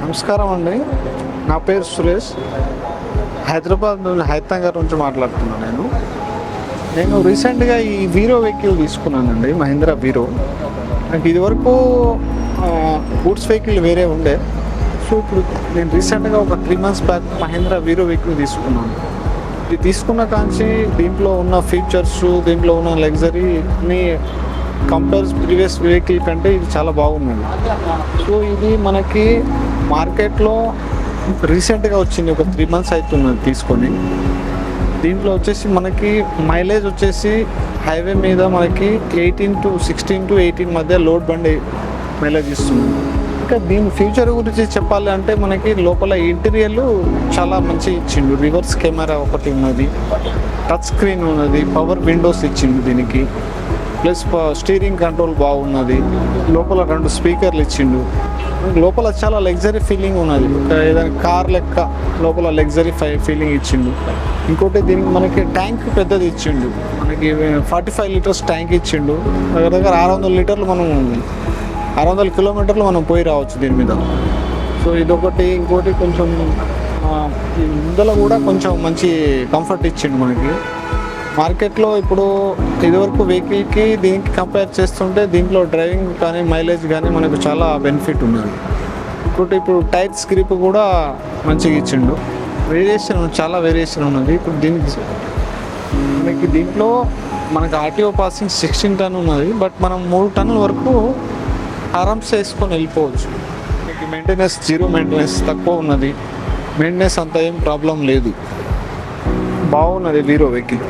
నమస్కారం అండి. నా పేరు సురేష్. హైదరాబాద్ నుండి హైతనగర్ నుంచి మాట్లాడుతున్నాను. నేను రీసెంట్గా ఈ వీరో వెహికల్ తీసుకున్నానండి, మహీంద్రా వీరో. నాకు ఇదివరకు గూడ్స్ వెహికల్ వేరే ఉండే. సో ఇప్పుడు నేను రీసెంట్గా ఒక 3 months back Mahindra hero vehicle తీసుకున్నాను. ఇది తీసుకున్న కాంచి దీంట్లో ఉన్న ఫీచర్స్, దీంట్లో ఉన్న లగ్జరీని కంపేర్ ప్రీవియస్ వెహికల్ కంటే ఇది చాలా బాగున్నది. సో ఇది మనకి మార్కెట్లో రీసెంట్గా వచ్చింది, ఒక 3 months అవుతున్నది తీసుకొని. దీంట్లో వచ్చేసి మనకి మైలేజ్ వచ్చేసి హైవే మీద మనకి 16 to 18 మధ్య లోడ్ బండి మైలేజ్ ఇస్తుంది. ఇంకా దీని ఫ్యూచర్ గురించి చెప్పాలి అంటే మనకి లోపల ఇంటీరియర్ చాలా మంచి ఇచ్చిండు. రివర్స్ కెమెరా ఒకటి ఉన్నది, టచ్ స్క్రీన్ ఉన్నది, పవర్ విండోస్ ఇచ్చిండు దీనికి, ప్లస్ స్టీరింగ్ కంట్రోల్ బాగున్నది. లోపల 2 స్పీకర్లు ఇచ్చిండు. లోపల చాలా లగ్జరీ ఫీలింగ్ ఉన్నది, ఏదైనా కార్ లెక్క లోపల లగ్జరీ ఫీలింగ్ ఇచ్చిండు. ఇంకోటి దీనికి మనకి ట్యాంక్ పెద్దది ఇచ్చిండు, మనకి 45 liters ట్యాంక్ ఇచ్చిండు. దగ్గర 600 లీటర్లు మనం 600 kilometers మనం పోయి రావచ్చు దీని మీద. సో ఇదొకటి. ఇంకోటి కొంచెం ముందర కూడా కొంచెం మంచి కంఫర్ట్ ఇచ్చిండు మనకి. మార్కెట్లో ఇప్పుడు ఇదివరకు వెహికల్కి దీనికి కంపేర్ చేస్తుంటే దీంట్లో డ్రైవింగ్ కానీ మైలేజ్ కానీ మనకు చాలా బెనిఫిట్ ఉన్నది. ఇంకోటి ఇప్పుడు టైర్స్ గ్రిప్ కూడా మంచిగా ఇచ్చిండు. చాలా వేరియేషన్ ఉన్నది. ఇప్పుడు మనకి దీంట్లో మనకి ఆర్టీఓ పాసింగ్ 16 ton ఉన్నది, బట్ మనం 3 ton వరకు ఆరామ్స్ వేసుకొని వెళ్ళిపోవచ్చు. మీకు మెయింటెనెన్స్ 0 మెయింటెనెన్స్ తక్కువ ఉన్నది. మెయింటెనెన్స్ అంత ఏం ప్రాబ్లం లేదు. బాగున్నది వీరో వెహికల్.